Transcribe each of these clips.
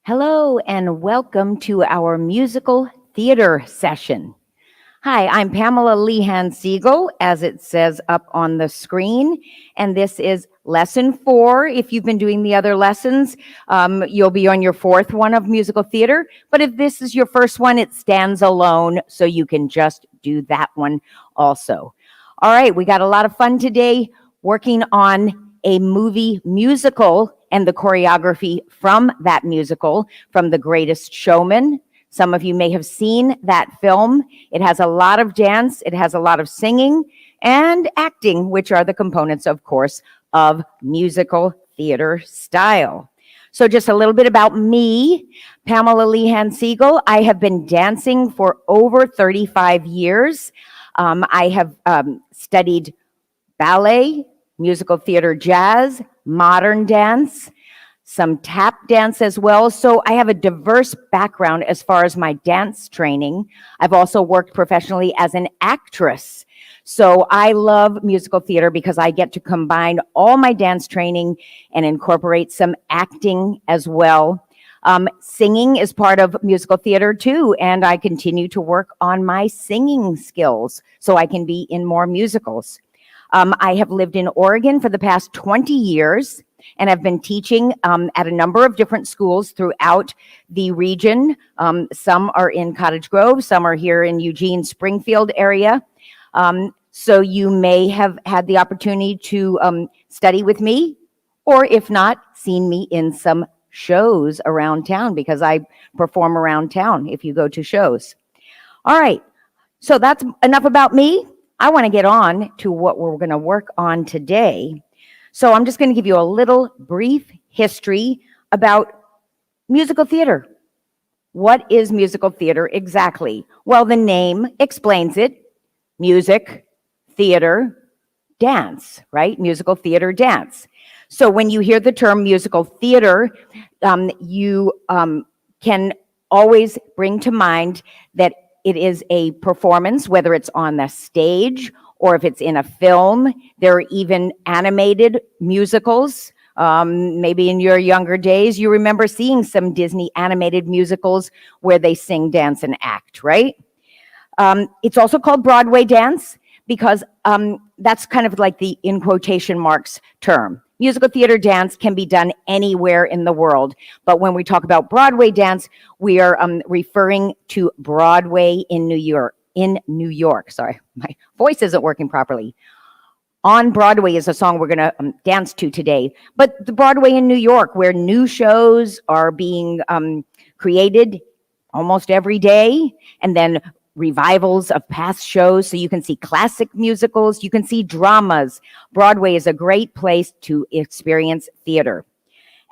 Hello and welcome to our musical theater session. Hi, I'm Pamela Lehan Siegel, as it says up on the screen, and this is lesson 4. If you've been doing the other lessons, you'll be on your 4th one of musical theater, but if this is your first one, it stands alone, so you can just do that one also. All right, we got a lot of fun today working on a movie musical and the choreography from that musical, from The Greatest Showman. Some of you may have seen that film. It has a lot of dance, it has a lot of singing and acting, which are the components, of course, of musical theater style. So just a little bit about me, Pamela Lehan Siegel. I have been dancing for over 35 years. I have studied ballet, musical theater jazz, modern dance, some tap dance as well. So I have a diverse background as far as my dance training. I've also worked professionally as an actress. So I love musical theater because I get to combine all my dance training and incorporate some acting as well. Singing is part of musical theater too, and I continue to work on my singing skills so I can be in more musicals. I have lived in Oregon for the past 20 years, and I've been teaching at a number of different schools throughout the region. Some are in Cottage Grove, some are here in Eugene, Springfield area. So you may have had the opportunity to study with me, or if not, seen me in some shows around town, because I perform around town if you go to shows. All right, so that's enough about me. I want to get on to what we're going to work on today. So I'm just going to give you a little brief history about musical theater. What is musical theater exactly? Well, the name explains it. Music, theater, dance, right? Musical theater, dance. So when you hear the term musical theater, you can always bring to mind that it is a performance, whether it's on the stage or if it's in a film. There are even animated musicals. Maybe in your younger days, you remember seeing some Disney animated musicals where they sing, dance, and act, right? It's also called Broadway dance because that's kind of like the in quotation marks term. Musical theater dance can be done anywhere in the world, but when we talk about Broadway dance, we are referring to Broadway in New York. Sorry, my voice isn't working properly. On Broadway is a song we're going to dance to today, but the Broadway in New York, where new shows are being created almost every day, and then revivals of past shows, so you can see classic musicals, you can see dramas. Broadway is a great place to experience theater.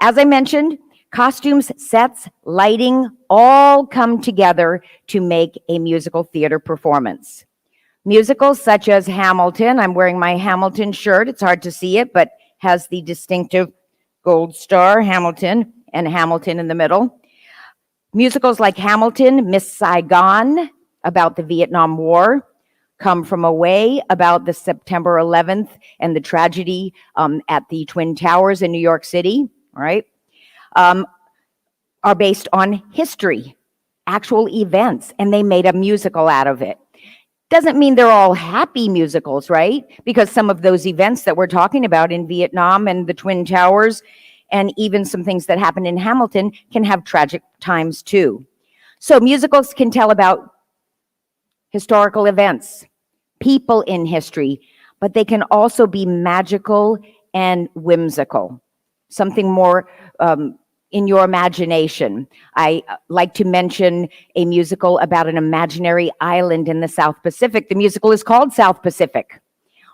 As I mentioned, costumes, sets, lighting, all come together to make a musical theater performance. Musicals such as Hamilton, I'm wearing my Hamilton shirt, it's hard to see it, but has the distinctive gold star, Hamilton, and Hamilton in the middle. Musicals like Hamilton, Miss Saigon, about the Vietnam War, Come From Away, about the September 11th and the tragedy at the Twin Towers in New York City, right, are based on history, actual events, and they made a musical out of it. Doesn't mean they're all happy musicals, right? Because some of those events that we're talking about in Vietnam and the Twin Towers, and even some things that happened in Hamilton, can have tragic times too. So musicals can tell about historical events, people in history, but they can also be magical and whimsical, something more in your imagination. I like to mention a musical about an imaginary island in the South Pacific. The musical is called South Pacific.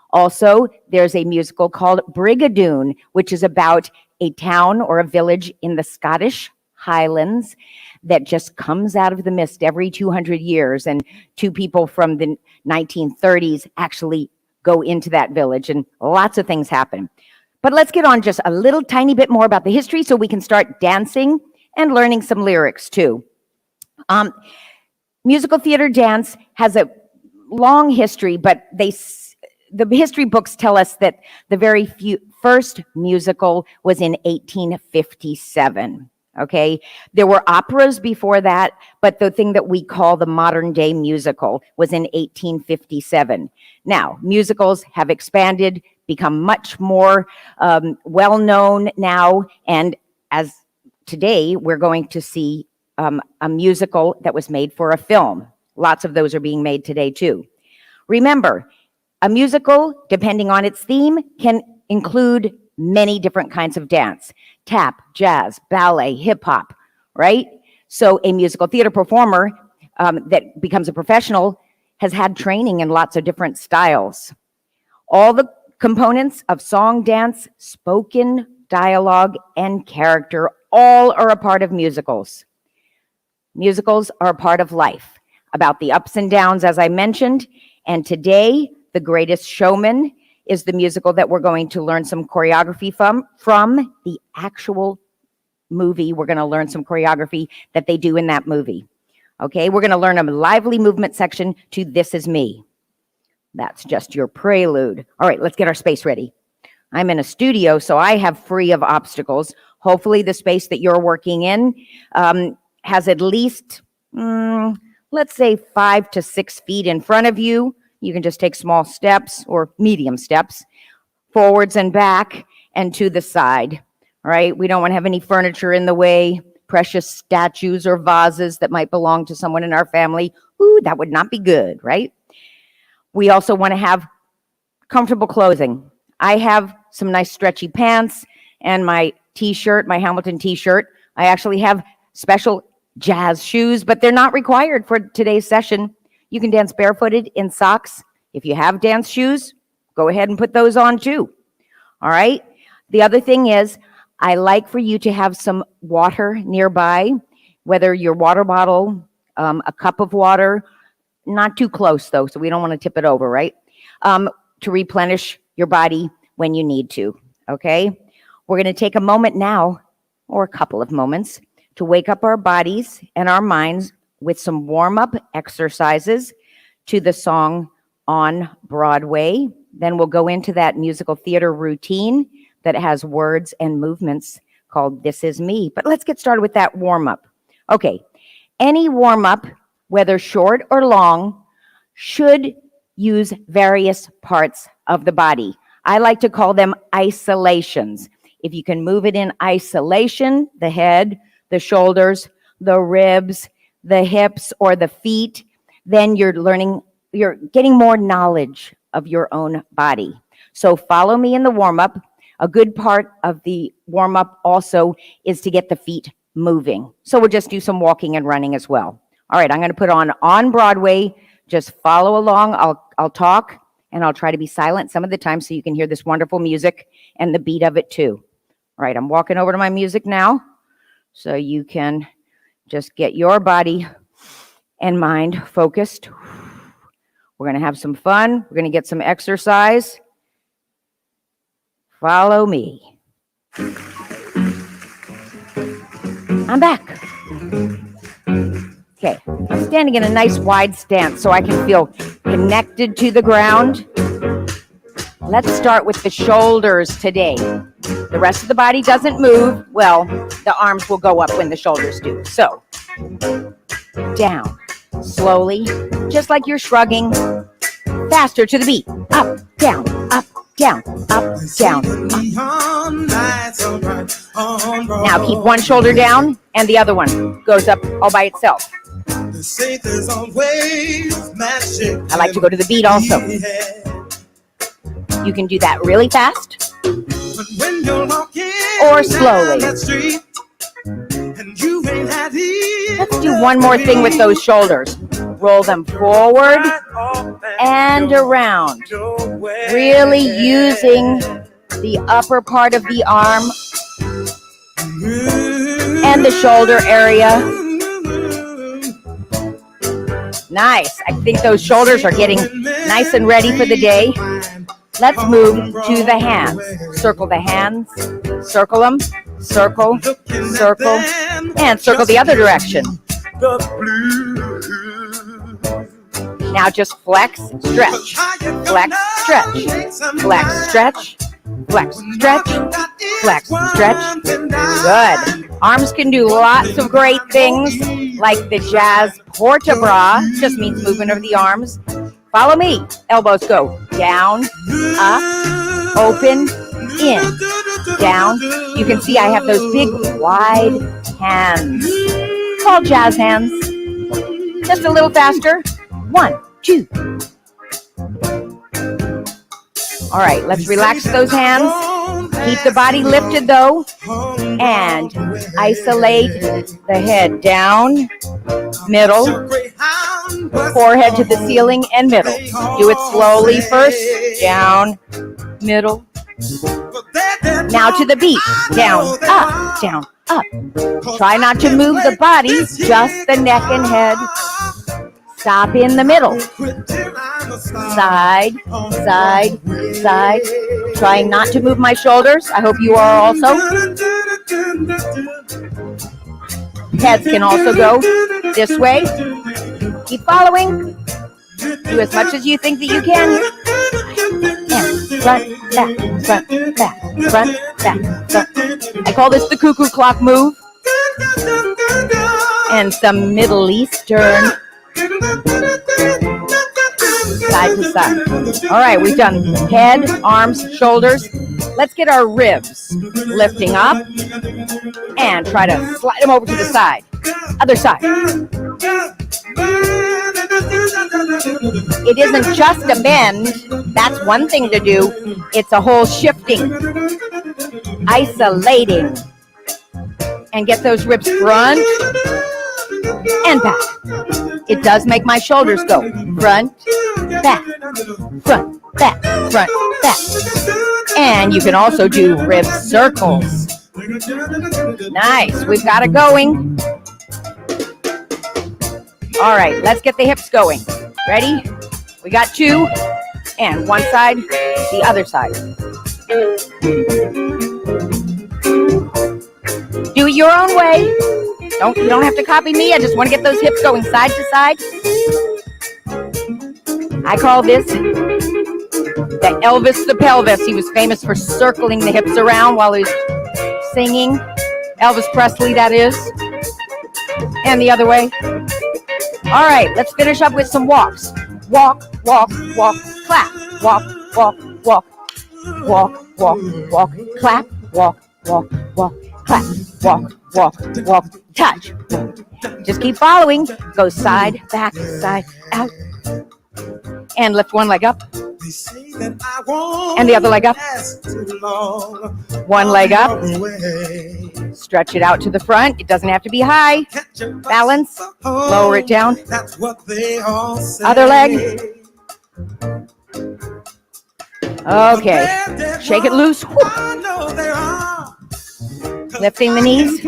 Also, there's a musical called Brigadoon, which is about a town or a village in the Scottish Highlands that just comes out of the mist every 200 years, and two people from the 1930s actually go into that village, and lots of things happen. But let's get on just a little tiny bit more about the history so we can start dancing and learning some lyrics too. Musical theater dance has a long history, but the history books tell us that the very first musical was in 1857. Okay, there were operas before that, but the thing that we call the modern day musical was in 1857. Now, musicals have expanded, become much more well-known now, and as today, we're going to see a musical that was made for a film. Lots of those are being made today too. Remember, a musical, depending on its theme, can include many different kinds of dance: tap, jazz, ballet, hip hop, right? So a musical theater performer that becomes a professional has had training in lots of different styles. All the components of song, dance, spoken dialogue, and character all are a part of musicals. Musicals are a part of life, about the ups and downs, as I mentioned, and today, The Greatest Showman is the musical that we're going to learn some choreography from the actual movie. We're going to learn some choreography that they do in that movie. Okay, we're going to learn a lively movement section to This Is Me. That's just your prelude. All right, let's get our space ready. I'm in a studio, so I have free of obstacles. Hopefully the space that you're working in has at least, let's say 5 to 6 feet in front of you. You can just take small steps or medium steps forwards and back and to the side. All right, we don't want to have any furniture in the way, precious statues or vases that might belong to someone in our family. Ooh, that would not be good, right? We also want to have comfortable clothing. I have some nice stretchy pants and my t-shirt, my Hamilton t-shirt. I actually have special jazz shoes, but they're not required for today's session. You can dance barefooted in socks. If you have dance shoes, go ahead and put those on too. All right. The other thing is, I like for you to have some water nearby, whether your water bottle, a cup of water, not too close though, so we don't want to tip it over, right? To replenish your body when you need to, okay? We're going to take a moment now, or a couple of moments, to wake up our bodies and our minds with some warm-up exercises to the song On Broadway. Then we'll go into that musical theater routine that has words and movements called This Is Me. But let's get started with that warm-up. Okay, any warm-up, whether short or long, should use various parts of the body. I like to call them isolations. If you can move it in isolation, the head, the shoulders, the ribs, the hips, or the feet, then you're getting more knowledge of your own body. So follow me in the warm-up. A good part of the warm-up also is to get the feet moving. So we'll just do some walking and running as well. All right, I'm going to put on Broadway. Just follow along. I'll talk, and I'll try to be silent some of the time so you can hear this wonderful music and the beat of it too. All right, I'm walking over to my music now, so you can just get your body and mind focused. We're going to have some fun. We're going to get some exercise. Follow me. I'm back. Okay, I'm standing in a nice wide stance so I can feel connected to the ground. Let's start with the shoulders today. The rest of the body doesn't move. Well, the arms will go up when the shoulders do. So, down, slowly, just like you're shrugging. Faster to the beat. Up, down, up, down, up, down. Now keep one shoulder down and the other one goes up all by itself. I like to go to the beat also. You can do that really fast or slowly. Let's do one more thing with those shoulders. Roll them forward and around. Really using the upper part of the arm and the shoulder area. Nice. I think those shoulders are getting nice and ready for the day. Let's move to the hands. Circle the hands. Circle them. Circle, circle, and circle the other direction. Now just flex, stretch, flex, stretch, flex, stretch, flex, stretch, flex, stretch. Good. Arms can do lots of great things, like the jazz porte-bras, just means movement of the arms. Follow me. Elbows go down, up, open, in, down. You can see I have those big, wide hands, called jazz hands. Just a little faster. 1, 2. All right, let's relax those hands. Keep the body lifted though, and isolate the head down, middle, forehead to the ceiling and middle. Do it slowly first, down, middle. Now to the beat, down, up. Try not to move the body, just the neck and head. Stop in the middle. Side, side, side. Trying not to move my shoulders. I hope you are also. Heads can also go this way. Keep following. Do as much as you think that you can. And front, back, front, back, front, back, front. I call this the cuckoo clock move. And some Middle Eastern. Side to side. All right, we've done head, arms, shoulders. Let's get our ribs lifting up and try to slide them over to the side. Other side. It isn't just a bend. That's one thing to do. It's a whole shifting, isolating, and get those ribs front and back. It does make my shoulders go front, back, front, back, front, back. And you can also do rib circles. Nice, we've got it going. All right, let's get the hips going. Ready? We got 2, and one side, the other side. Do it your own way. You don't have to copy me. I just want to get those hips going side to side. I call this the Elvis the pelvis. He was famous for circling the hips around while he was singing. Elvis Presley, that is. And the other way. All right, let's finish up with some walks. Walk, walk, walk, clap. Walk, walk, walk. Walk, walk, walk, clap. Walk, walk, walk, clap. Walk, walk, walk, touch. Just keep following. Go side, back, side, out. And lift one leg up. And the other leg up. One leg up. Stretch it out to the front. It doesn't have to be high. Balance. Lower it down. Other leg. Okay. Shake it loose. Woo. Lifting the knees.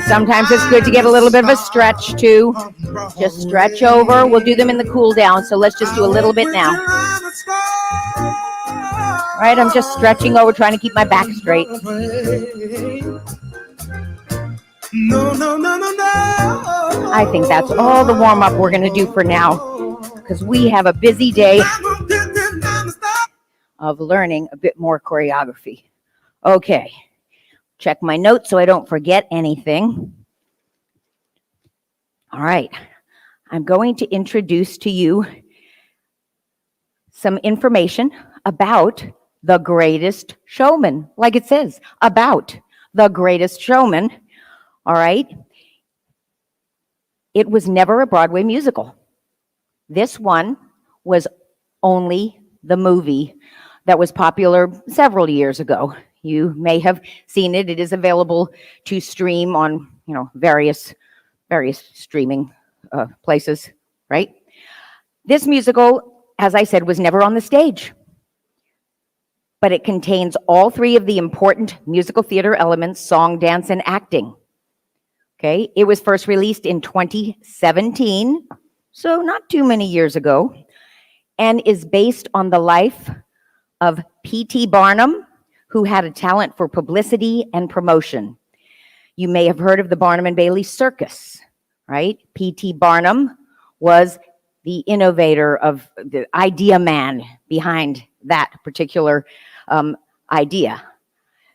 Sometimes it's good to get a little bit of a stretch too. Just stretch over. We'll do them in the cool down. So let's just do a little bit now. All right, I'm just stretching over, trying to keep my back straight. I think that's all the warm up we're going to do for now, because we have a busy day of learning a bit more choreography. Okay, check my notes so I don't forget anything. All right, I'm going to introduce to you some information about The Greatest Showman, like it says, about The Greatest Showman. All right, it was never a Broadway musical. This one was only the movie that was popular several years ago. You may have seen it. It is available to stream on, various streaming places, right? This musical, as I said, was never on the stage, but it contains all 3 of the important musical theater elements: song, dance, and acting. Okay, it was first released in 2017, so not too many years ago, and is based on the life of P.T. Barnum, who had a talent for publicity and promotion. You may have heard of the Barnum and Bailey Circus, right? P.T. Barnum was the innovator, of the idea man behind that particular idea.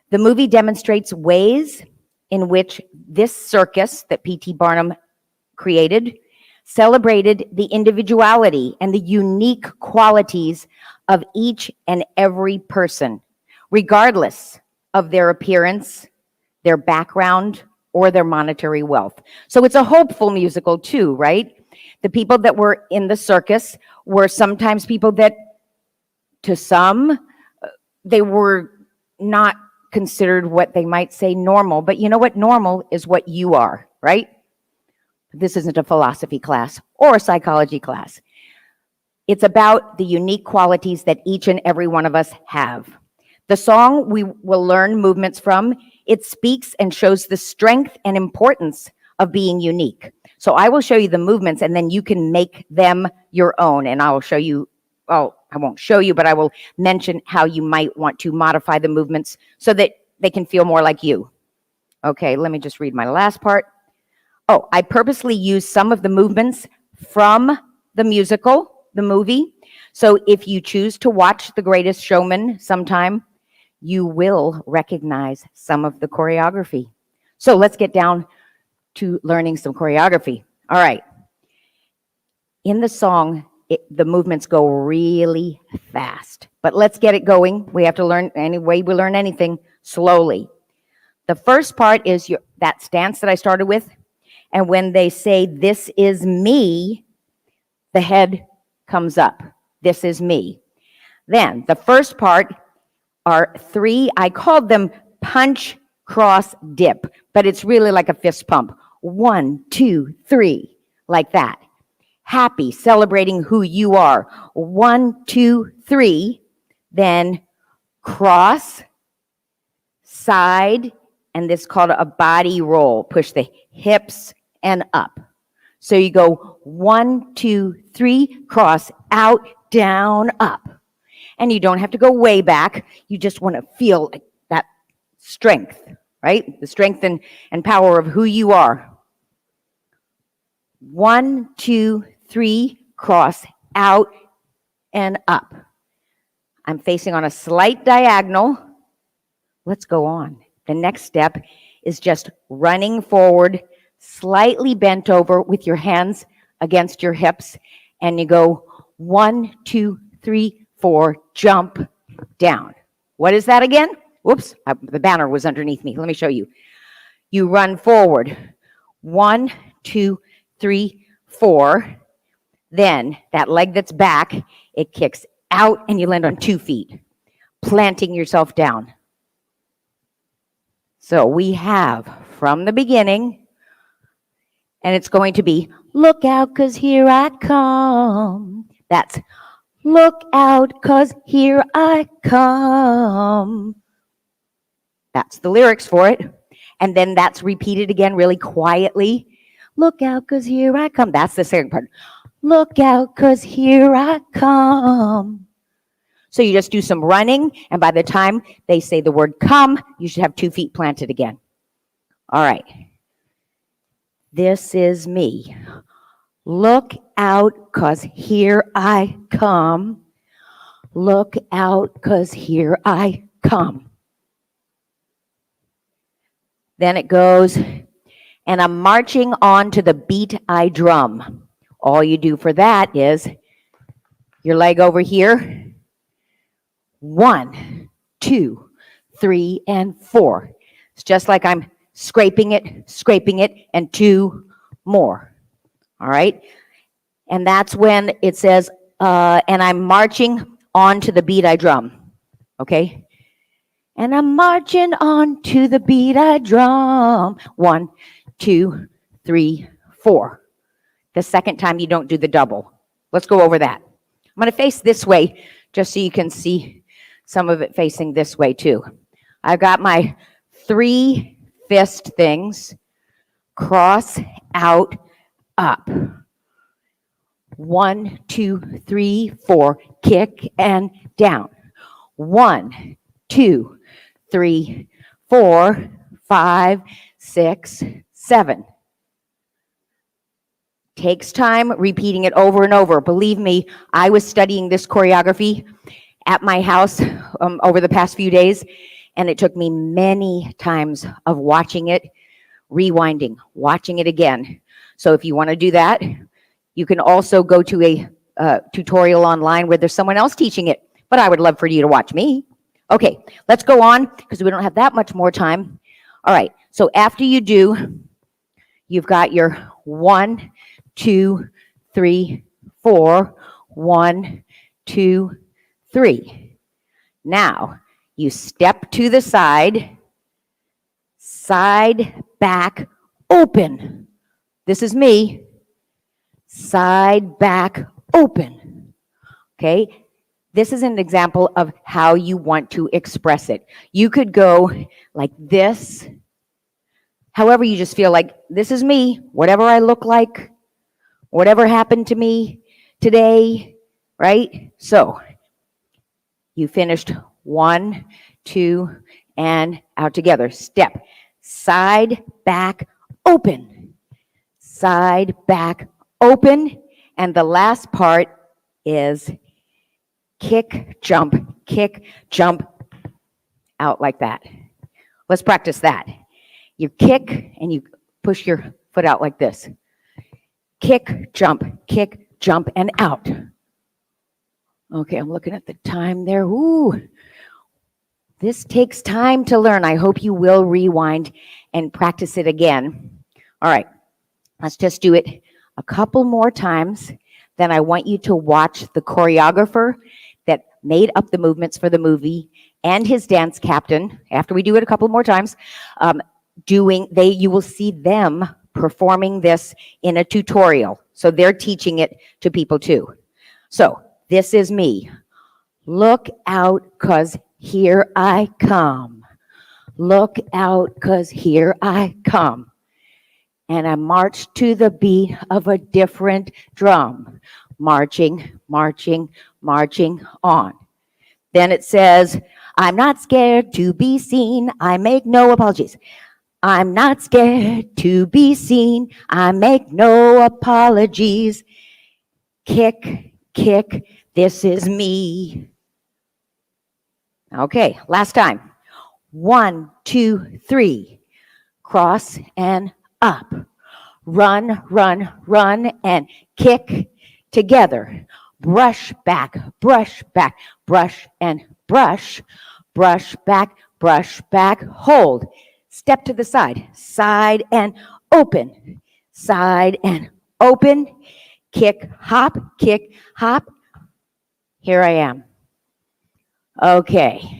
The movie demonstrates ways in which this circus that P.T. Barnum created celebrated the individuality and the unique qualities of each and every person, regardless of their appearance, their background, or their monetary wealth. So it's a hopeful musical too, right? The people that were in the circus were sometimes people that, to some, they were not considered what they might say normal, but you know what? Normal is what you are, right? This isn't a philosophy class or a psychology class. It's about the unique qualities that each and every one of us have. The song we will learn movements from, it speaks and shows the strength and importance of being unique. So I will show you the movements and then you can make them your own. And I will show you, well, I won't show you, but I will mention how you might want to modify the movements so that they can feel more like you. Okay, let me just read my last part. Oh, I purposely used some of the movements from the musical, the movie. So if you choose to watch The Greatest Showman sometime, you will recognize some of the choreography. So let's get down to learning some choreography. All right. In the song, the movements go really fast, but let's get it going. We have to learn, any way we learn anything, slowly. The first part is that stance that I started with. And when they say, "This is me," the head comes up. This is me. Then the first part are 3, I called them punch, cross, dip, but it's really like a fist pump. 1, 2, 3, like that. Happy, celebrating who you are. 1, 2, 3, then cross, side, and this is called a body roll. Push the hips and up. So you go 1, 2, 3, cross, out, down, up. And you don't have to go way back. You just want to feel that strength, right? The strength and power of who you are. 1, 2, 3, cross, out, and up. I'm facing on a slight diagonal. Let's go on. The next step is just running forward, slightly bent over with your hands against your hips, and you go 1, 2, 3, 4, jump down. What is that again? Whoops, the banner was underneath me. Let me show you. You run forward. 1, 2, 3, 4. Then that leg that's back, it kicks out and you land on 2 feet, planting yourself down. So we have from the beginning, and it's going to be, "Look out, 'cause here I come." That's "Look out, 'cause here I come." That's the lyrics for it. And then that's repeated again really quietly. "Look out, 'cause here I come." That's the second part. "Look out, 'cause here I come." So you just do some running, and by the time they say the word come, you should have 2 feet planted again. All right. This is me. Look out, 'cause here I come. Look out, 'cause here I come. Then it goes, "And I'm marching on to the beat I drum." All you do for that is your leg over here. 1, 2, 3, and 4. It's just like I'm scraping it, and 2 more. All right? And that's when it says, "And I'm marching on to the beat I drum." Okay? "And I'm marching on to the beat I drum." 1, 2, 3, 4. The second time you don't do the double. Let's go over that. I'm going to face this way just so you can see some of it facing this way too. I've got my 3 fist things. Cross, out, up. 1, 2, 3, 4. Kick and down. 1, 2, 3, 4, 5, 6, 7. Takes time repeating it over and over. Believe me, I was studying this choreography at my house over the past few days, and it took me many times of watching it, rewinding, watching it again. So if you want to do that, you can also go to a tutorial online where there's someone else teaching it, but I would love for you to watch me. Okay, let's go on because we don't have that much more time. All right, so after you do, you've got your 1, 2, 3, 4, 1, 2, 3. Now, you step to the side, side, back, open. This is me. Side, back, open. Okay? This is an example of how you want to express it. You could go like this. However, you just feel like, this is me, whatever I look like, whatever happened to me today, right? So, you finished 1, 2, and out together. Step. Side, back, open. Side, back, open. And the last part is kick, jump, out like that. Let's practice that. You kick and you push your foot out like this. Kick, jump, and out. Okay, I'm looking at the time there. Ooh, this takes time to learn. I hope you will rewind and practice it again. All right, let's just do it a couple more times. Then I want you to watch the choreographer that made up the movements for the movie and his dance captain. After we do it a couple more times, you will see them performing this in a tutorial. So they're teaching it to people too. So this is me. Look out, 'cause here I come. Look out, 'cause here I come. And I march to the beat of a different drum. Marching, marching, marching on. Then it says, I'm not scared to be seen. I make no apologies. I'm not scared to be seen. I make no apologies. Kick, this is me. Okay, last time. 1, 2, 3. Cross and up. Run, and kick together. Brush back, brush and brush back, hold. Step to the side, side and open, kick, hop. Here I am. Okay.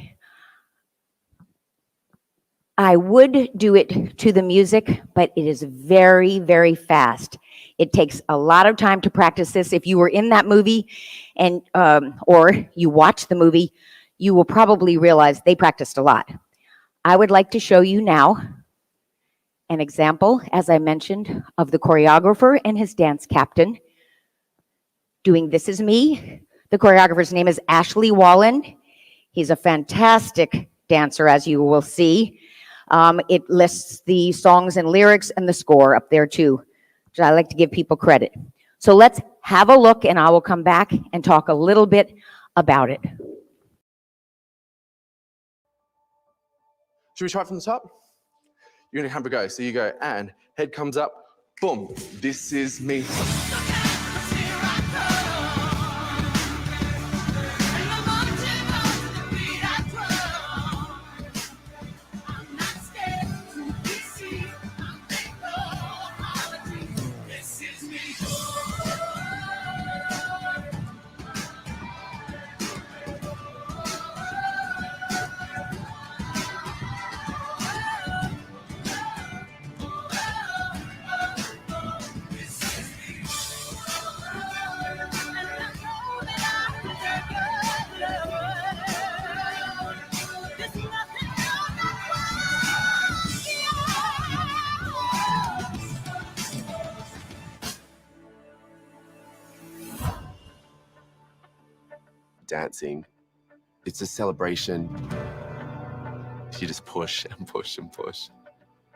I would do it to the music, but it is very, very fast. It takes a lot of time to practice this. If you were in that movie and or you watched the movie, you will probably realize they practiced a lot. I would like to show you now an example, as I mentioned, of the choreographer and his dance captain doing This Is Me. The choreographer's name is Ashley Wallen. He's a fantastic dancer, as you will see. It lists the songs and lyrics and the score up there too, which I like to give people credit. So let's have a look, and I will come back and talk a little bit about it. Should we try it from the top? You're gonna have a go. So you go, and head comes up, boom, this is me. Dancing, it's a celebration. You just push and push and push,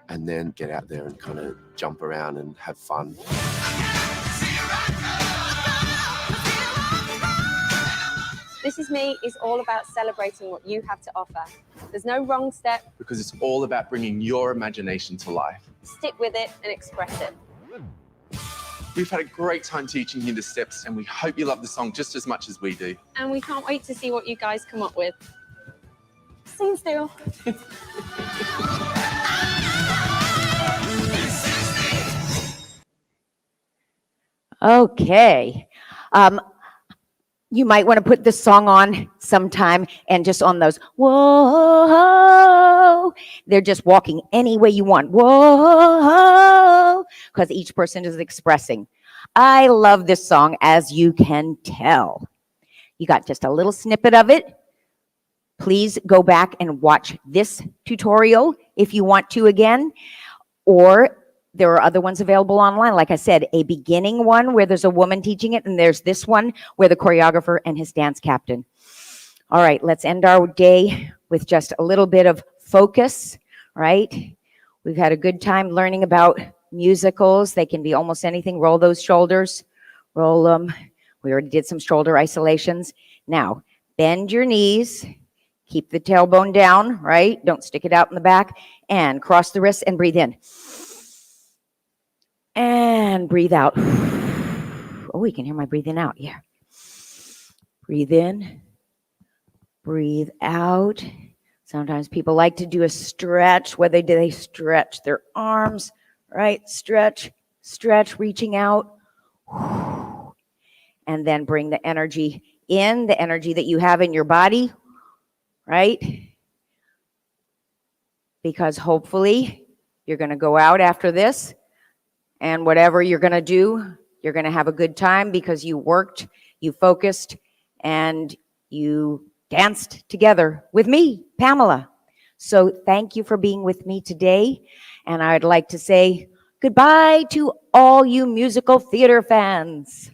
and then get out there and kind of jump around and have fun. This Is Me is all about celebrating what you have to offer. There's no wrong step. Because it's all about bringing your imagination to life. Stick with it and express it. We've had a great time teaching you the steps, and we hope you love the song just as much as we do. And we can't wait to see what you guys come up with. Sing still. Okay. You might want to put this song on sometime, and just on those, whoa, they're just walking any way you want. Whoa, because each person is expressing. I love this song, as you can tell. You got just a little snippet of it. Please go back and watch this tutorial if you want to again, or there are other ones available online. Like I said, a beginning one where there's a woman teaching it, and there's this one where the choreographer and his dance captain. All right, let's end our day with just a little bit of focus, right? We've had a good time learning about musicals. They can be almost anything. Roll those shoulders, roll them. We already did some shoulder isolations. Now, bend your knees, keep the tailbone down, right? Don't stick it out in the back, and cross the wrists and breathe in. And breathe out. Oh, you can hear my breathing out. Yeah. Breathe in. Breathe out. Sometimes people like to do a stretch. Whether they stretch their arms, right? Stretch, stretch, reaching out. And then bring the energy in, the energy that you have in your body, right? Because hopefully you're going to go out after this, and whatever you're going to do, you're going to have a good time because you worked, you focused, and you danced together with me, Pamela. So thank you for being with me today. And I'd like to say goodbye to all you musical theater fans.